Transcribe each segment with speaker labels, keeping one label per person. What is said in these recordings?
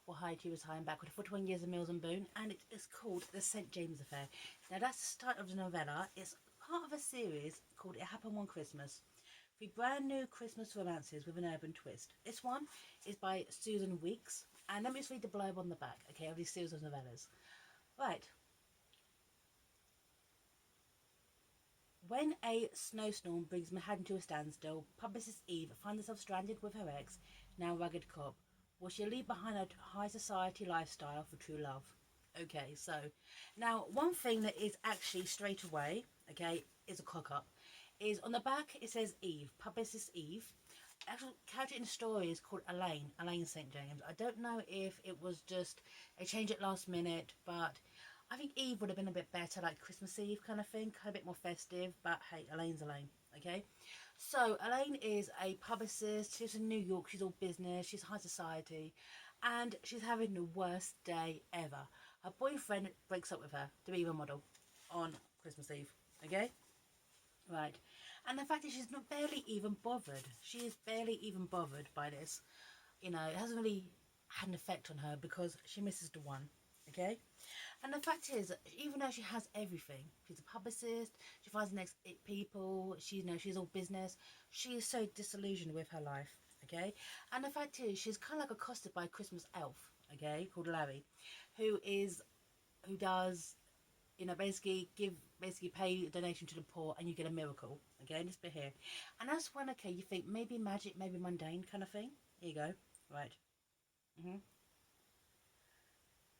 Speaker 1: will hide he was hiding back with 41 years of Mills and Boone, and it is called The St. James Affair. Now that's the start of the novella. It's part of a series called It Happened One Christmas. 3 brand new Christmas romances with an urban twist. This one is by Susan Wiggs, and let me just read the blurb on the back, okay, of these series of novellas. Right. When a snowstorm brings Manhattan to a standstill, publicist Eve finds herself stranded with her ex, now rugged cop. Will she leave behind a high society lifestyle for true love? Okay, so now one thing that is actually straight away, okay, is a cock up. Is on the back it says Eve, publicist Eve. Actual character in the story is called Elaine St. James. I don't know if it was just a change at last minute, but I think Eve would have been a bit better, like Christmas Eve kind of thing, kind of a bit more festive, but hey, Elaine's Elaine, okay? So, Elaine is a publicist, she's in New York, she's all business, she's high society, and she's having the worst day ever. Her boyfriend breaks up with her to be a model on Christmas Eve, okay? Right. And the fact is she's not barely even bothered. She is barely even bothered by this. You know, it hasn't really had an effect on her because she misses the one. Okay? And the fact is, even though she has everything, she's a publicist, she finds the next people, she's all business, she is so disillusioned with her life. Okay? And the fact is, she's kind of like accosted by a Christmas elf, okay, called Larry, who does, you know, basically pay a donation to the poor and you get a miracle. Okay, this bit here. And that's when, okay, you think maybe magic, maybe mundane kind of thing. Here you go. Right.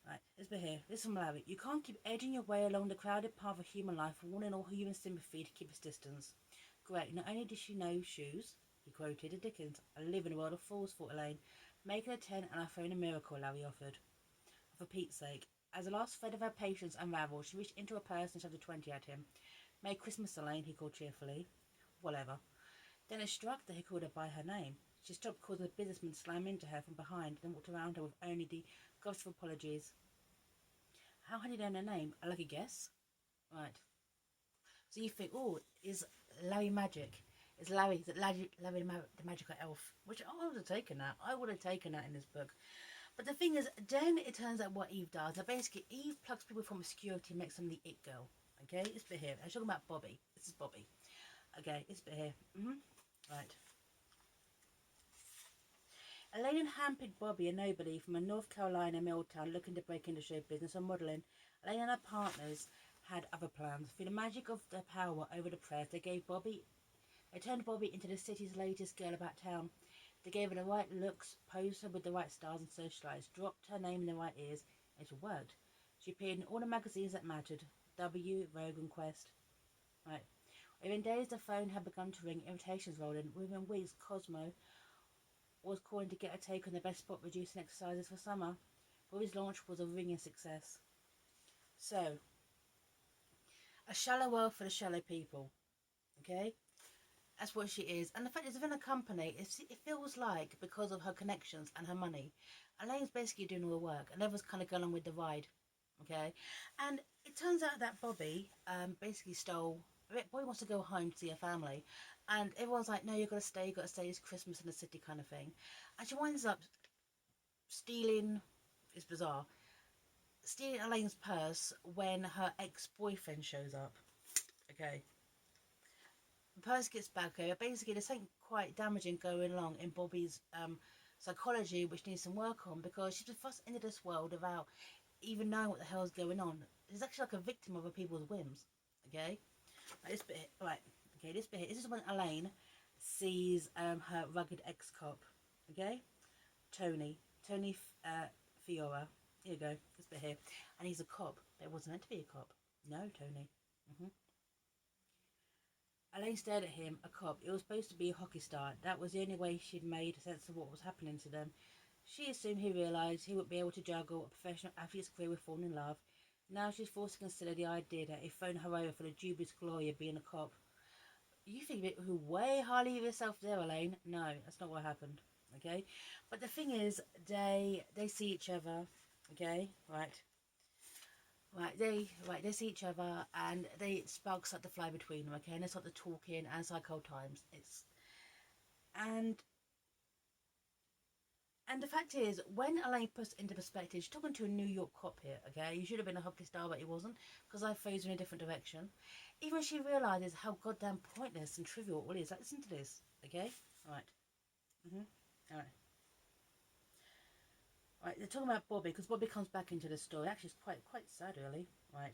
Speaker 1: Right, this bit here. This from Larry. You can't keep edging your way along the crowded path of human life, wanting all human sympathy to keep its distance. Great, not only did she know shoes, he quoted a Dickens. I live in a world of fools, thought Elaine. Make it a 10 and I phone a miracle, Larry offered. For Pete's sake. As the last thread of her patience unravelled, she reached into her purse and shoved a 20 at him. Merry Christmas, Elaine, he called cheerfully. Whatever. Then it struck that he called her by her name. She stopped causing the businessman to slam into her from behind, then walked around her with only the ghost of apologies. How had he known her name? A lucky guess? Right. So you think, oh, is Larry magic? Is Larry the magical elf? Which I would have taken that. I would have taken that in this book. But the thing is, then it turns out what Eve does. That basically Eve plucks people from obscurity and makes them the it girl. Okay, it's bit here. I'm talking about Bobby. This is Bobby. Okay, it's bit here. Right. Elaine handpicked Bobby, a nobody from a North Carolina mill town looking to break into show business and modelling. Elaine and her partners had other plans. Through the magic of their power over the press, they turned Bobby into the city's latest girl about town. They gave her the right looks, posed her with the right stars and socialites, dropped her name in the right ears. It worked. She appeared in all the magazines that mattered. W, Vogue and Quest. Right. Within days the phone had begun to ring, invitations rolled in. Within weeks, Cosmo was calling to get a take on the best spot reducing exercises for summer. Bobby's launch was a ringing success. So, a shallow world for the shallow people. Okay? That's what she is. And the fact is, within a company, it feels like, because of her connections and her money, Elaine's basically doing all the work and everyone's kind of going on with the ride. Okay? And it turns out that Bobby basically Bobby wants to go home to see her family. And everyone's like, no, you've got to stay, it's Christmas in the city kind of thing. And she winds up stealing, it's bizarre, stealing Elaine's purse when her ex-boyfriend shows up. Okay? The purse gets back, okay, but basically there's something quite damaging going along in Bobby's psychology, which needs some work on, because she's been thrust into this world without even knowing what the hell's going on. She's actually like a victim of other people's whims. Okay, right, this bit here, right, okay, this bit here, this is when Elaine sees her rugged ex-cop. Okay, Tony Fiore. Here you go, this bit here, and he's a cop, but it wasn't meant to be a cop. No, Tony. Elaine stared at him, a cop. It was supposed to be a hockey star. That was the only way she'd made sense of what was happening to them. She assumed he realised he would be able to juggle a professional athlete's career with falling in love. Now she's forced to consider the idea that he phoned her over for the dubious glory of being a cop. You think who way highly of yourself there, Elaine? No, that's not what happened. Okay? But the thing is, they see each other. Okay? Right. They see each other and sparks start to fly between them, okay, and they start to talking, and it's like old times. And And the fact is, when Elaine puts it into perspective, she's talking to a New York cop here, okay? He should have been a hockey star, but he wasn't, because I phased in a different direction. Even she realises how goddamn pointless and trivial it is. Like, listen to this, okay? Alright. Alright. Right, they're talking about Bobby, because Bobby comes back into the story. Actually, it's quite sad, really. Right.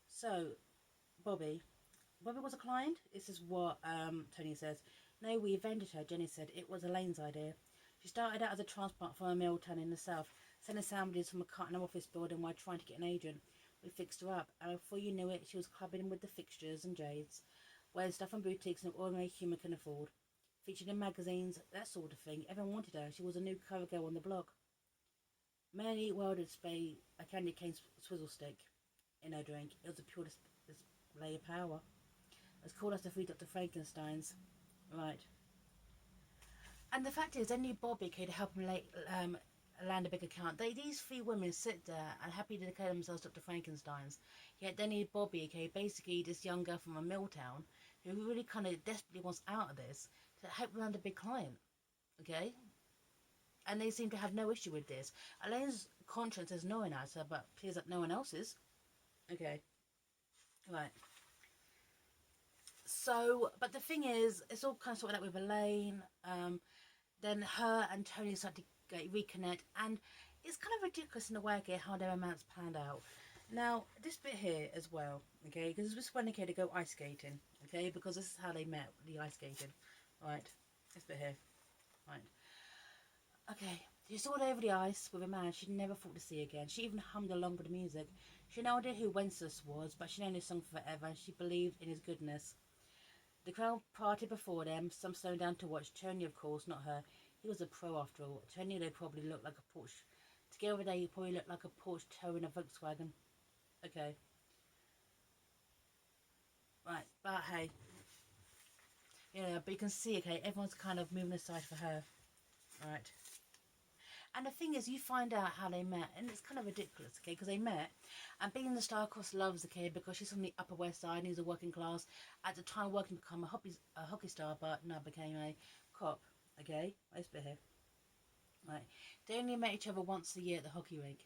Speaker 1: So, Bobby was a client. This is what Tony says. No, we invented her, Jenny said. It was Elaine's idea. She started out as a transplant from a mill town in the south, selling sandwiches from a cutting office building while trying to get an agent. We fixed her up, and before you knew it, she was clubbing with the fixtures and jades, wearing stuff from boutiques and ordinary human can afford. Featured in magazines, that sort of thing. Everyone wanted her. She was a new cover girl on the block. Mary welded a candy cane swizzle stick in her drink. It was a pure display of power. It was called us the three Dr. Frankensteins. Right. And the fact is, they knew Bobby could help him land a big account. These three women sit there and happy to declare themselves Dr. Frankensteins. Yet they need Bobby, okay, basically this young girl from a mill town who really kind of desperately wants out of this to help land a big client, okay? And they seem to have no issue with this. Elaine's conscience is knowing at her, but appears that no one else's. Okay. Right. So, but the thing is, it's all kind of sorted out with Elaine. Then her and Tony start to reconnect, and it's kind of ridiculous in a way, okay, how their romance planned out. Now, this bit here as well, okay, because this was when they came to go ice skating, okay, because this is how they met, the ice skating. Right, this bit here. Right. Okay, she soared over the ice with a man she'd never thought to see again. She even hummed along with the music. She had no idea who Wenceslas was, but she knew his song forever, and she believed in his goodness. The crowd parted before them, some slowing down to watch. Tony, of course, not her. He was a pro after all. Tony, they probably looked like a Porsche. Together they probably looked like a Porsche towing a Volkswagen. Okay. Right, but hey. Yeah, but you can see, okay, everyone's kind of moving aside for her. Right. And the thing is, you find out how they met, and it's kind of ridiculous, okay, because they met, and being the star-crossed loves the kid because she's from the Upper West Side and he's a working class, at the time working to become a hockey star, but now became a cop, okay? This bit here. Right. They only met each other once a year at the hockey rink,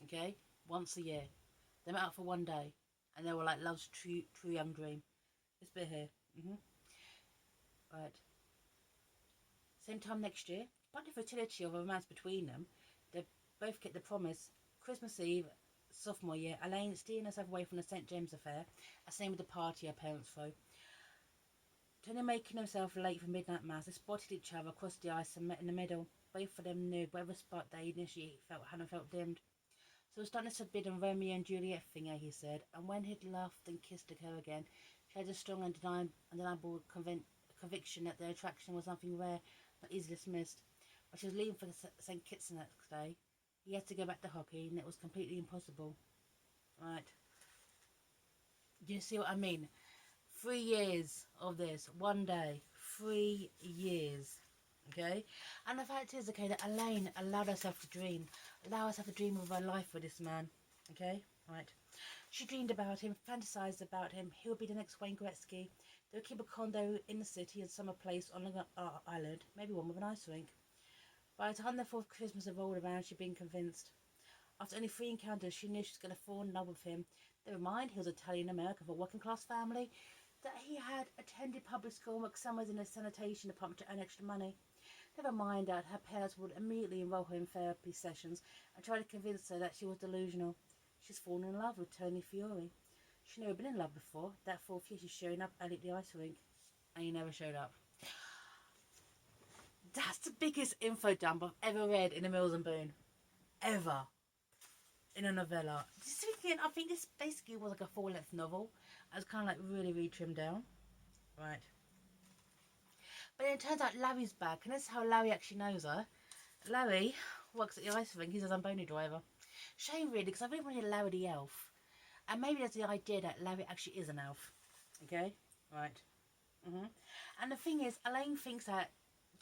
Speaker 1: okay? Once a year. They met up for one day, and they were like love's true young dream. This bit here. Right. Same time next year, but the fertility of a romance between them, they both kept the promise. Christmas Eve, sophomore year, Elaine steering herself away from the St. James affair, as same with the party her parents threw. Tony making himself late for midnight mass, they spotted each other across the ice and met in the middle. Both of them knew whatever spot they initially hadn't felt dimmed. So it was starting to forbidden Romeo and Juliet thing, he said, and when he'd laughed and kissed her again, she had a strong and undeniable conviction that their attraction was nothing rare, not easily dismissed. But she was leaving for St. Kitts the next day. He had to go back to hockey, and it was completely impossible. Right. Do you see what I mean? 3 years of this, one day, 3 years. Okay? And the fact is, okay, that Elaine allowed herself to dream. Allow herself to dream of her life with this man. Okay? Right. She dreamed about him, fantasized about him. He would be the next Wayne Gretzky. They would keep a condo in the city and summer place on an island, maybe one with an ice rink. By the time the fourth Christmas had rolled around, she'd been convinced. After only 3 encounters, she knew she was going to fall in love with him. Never mind, he was Italian-American of a working-class family, that he had attended public school and worked somewhere in a sanitation department to earn extra money. Never mind that her parents would immediately enroll her in therapy sessions and try to convince her that she was delusional. She's fallen in love with Tony Fiore. She'd never been in love before. That 4th year she's showing up early at the ice rink, and he never showed up. That's the biggest info dump I've ever read in a Mills and Boone. Ever. In a novella. Just thinking, I think this basically was like a 4-length novel. I was kind of like really trimmed down. Right. But then it turns out Larry's back, and that's how Larry actually knows her. Larry works at the ice rink. He's a Zamboni driver. Shame really, because I really wanted Larry the elf. And maybe there's the idea that Larry actually is an elf. Okay? Right. And the thing is, Elaine thinks that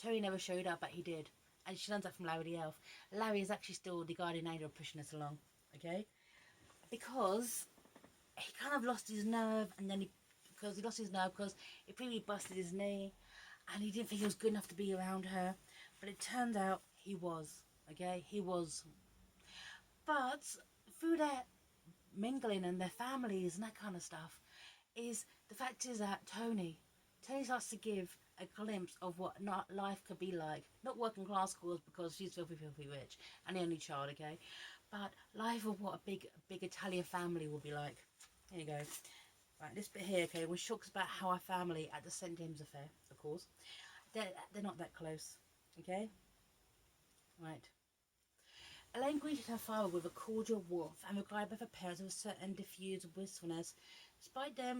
Speaker 1: Tony never showed up, but he did. And she learns that from Larry the elf. Larry is actually still the guardian angel pushing us along. Okay? Because he kind of lost his nerve, and then he lost his nerve because he previously busted his knee. and he didn't think he was good enough to be around her, but it turned out he was. Okay, he was. But through their mingling and their families and that kind of stuff, is the fact is that Tony starts to give a glimpse of what not life could be like. Not working class schools because she's filthy rich and the only child, okay, but life of what a big Italian family will be like. Here you go. Right, this bit here, okay, which talks about how our family at the St. James affair, of course, they're not that close, okay. Right. Elaine greeted her father with a cordial warmth and regarded both her parents with a certain diffused wistfulness. Despite that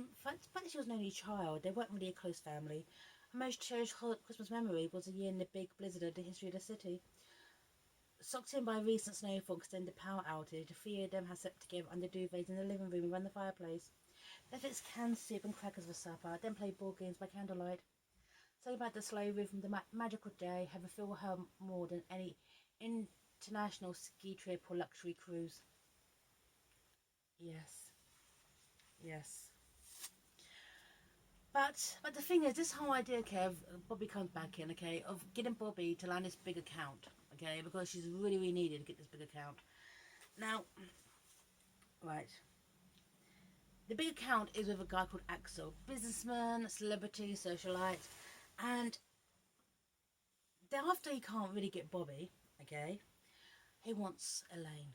Speaker 1: she was an only child, they weren't really a close family. Her most cherished Christmas memory was a year in the big blizzard of the history of the city. Socked in by a recent snowfall extended power outage, the three of them had slept together under duvets in the living room around the fireplace. They fixed canned soup and crackers for supper, then played board games by candlelight. Something about the slow rhythm, the magical day, had fulfilled her more than any international ski trip or luxury cruise. Yes. Yes. But the thing is, this whole idea, okay, of Bobby comes back in, okay, of getting Bobby to land this big account, okay, because she's really needed to get this big account. Now, right, the big account is with a guy called Axel, businessman, celebrity, socialite, and after he can't really get Bobby, okay, he wants Elaine,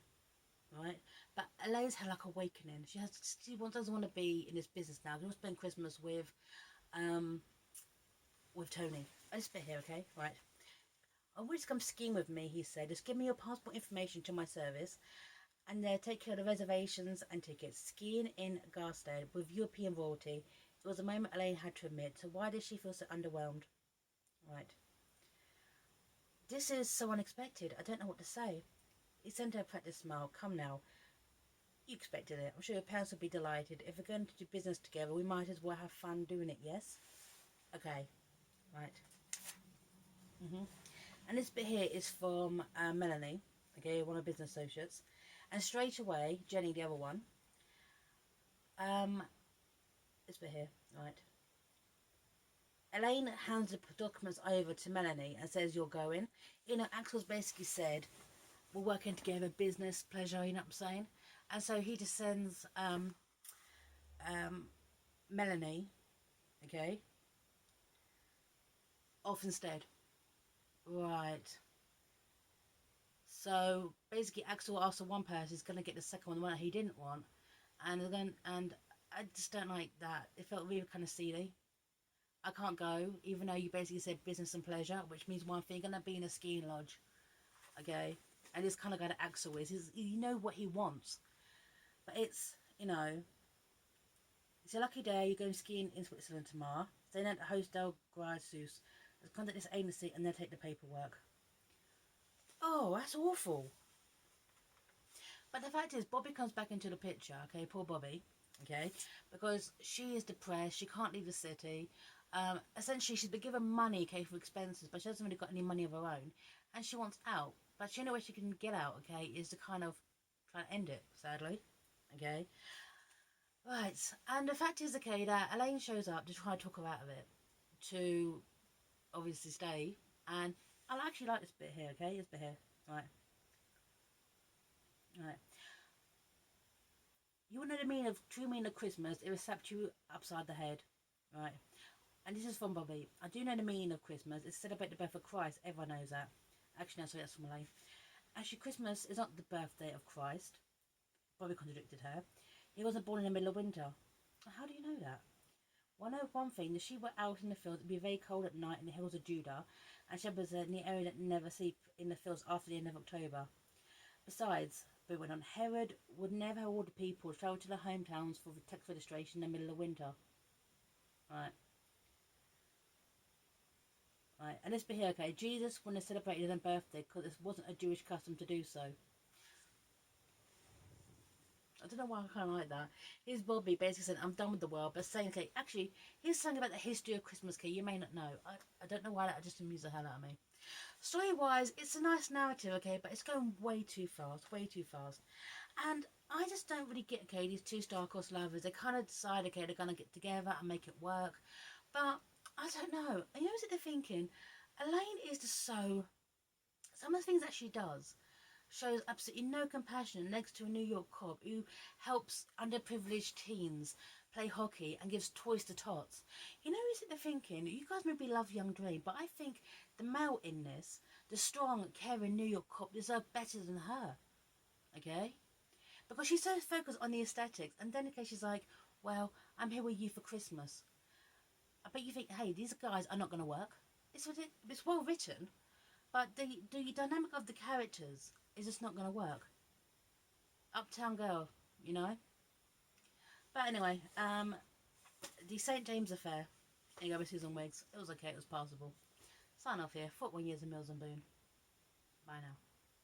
Speaker 1: right? But Elaine's had like awakening. She doesn't want to be in this business now. She wants to spend Christmas with Tony. Let's bit here, okay? Right. I want you to come skiing with me, he said. Just give me your passport information to my service and take care of the reservations and tickets. Skiing in Garstad with European royalty. It was a moment Elaine had to admit. So why does she feel so underwhelmed? Right. This is so unexpected. I don't know what to say. He sent her a practiced smile. Come now. You expected it. I'm sure your parents will be delighted. If we're going to do business together, we might as well have fun doing it, yes? Okay. Right. And this bit here is from Melanie, okay, one of her business associates. And straight away, Jenny, the other one, this bit here, right. Elaine hands the documents over to Melanie and says, you're going. You know, Axel's basically said, we're working together, business, pleasure, you know what I'm saying? And so he just sends Melanie, okay, off instead. Right. So basically, Axel asked the one person he's going to get the second one, the one that he didn't want, and I just don't like that. It felt really kind of silly. I can't go, even though you basically said business and pleasure, which means one thing. You're going to be in a skiing lodge, okay? And this kind of guy that Axel is, you know what he wants, but it's, you know, it's a lucky day. You're going skiing in Switzerland tomorrow. Staying at the Hostel Grasus. Contact this agency and they'll take the paperwork. Oh, that's awful. But the fact is, Bobby comes back into the picture, okay, poor Bobby, okay, because she is depressed, she can't leave the city. Essentially, she's been given money, okay, for expenses, but she hasn't really got any money of her own, and she wants out. But the only way she can get out, okay, is to kind of try and end it, sadly, okay. Right, and the fact is, okay, that Elaine shows up to try and talk her out of it, to obviously stay, and I actually like this bit here, okay, this bit here, right. Right. You want to know the meaning of true meaning of Christmas? It will slap you upside the head. Right. And this is from Bobby. I do know the meaning of Christmas. It's celebrate the birth of Christ. Everyone knows that. Actually, no, sorry, that's from Elaine. Actually, Christmas is not the birthday of Christ. Bobby contradicted her. He wasn't born in the middle of winter. How do you know that? Well, I know one thing. The sheep were out in the fields. It would be very cold at night in the hills of Judah. And shepherds in the area that never sleep in the fields after the end of October. Besides, but went on, Herod would never have ordered people to travel to their hometowns for the tax registration in the middle of winter. Right. Right. And let's be here, okay. Jesus wouldn't have celebrated his own birthday because it wasn't a Jewish custom to do so. I don't know why I kind of like that. Here's Bobby basically saying, I'm done with the world, but saying, okay, actually, here's something about the history of Christmas, okay, you may not know. I don't know why that just amused the hell out of me. Story-wise, it's a nice narrative, okay, but it's going way too fast, way too fast. And I just don't really get, okay, these two star-crossed lovers. They kind of decide, okay, they're going to get together and make it work. But I don't know. And you know what they're thinking? Elaine is just so... Some of the things that she does shows absolutely no compassion next to a New York cop who helps underprivileged teens play hockey and gives toys to tots. You know, is it the thinking? You guys maybe love Young Dream, but I think the male in this, the strong, caring New York cop, deserve better than her. Okay? Because she's so focused on the aesthetics, and then in case she's like, well, I'm here with you for Christmas. I bet you think, hey, these guys are not going to work. It's well written, but the dynamic of the characters is just not going to work. Uptown Girl, you know? But anyway, the St. James Affair. There you go with Susan Wiggs. It was okay, it was passable. Sign off here. 41 years of Mills and Boone. Bye now.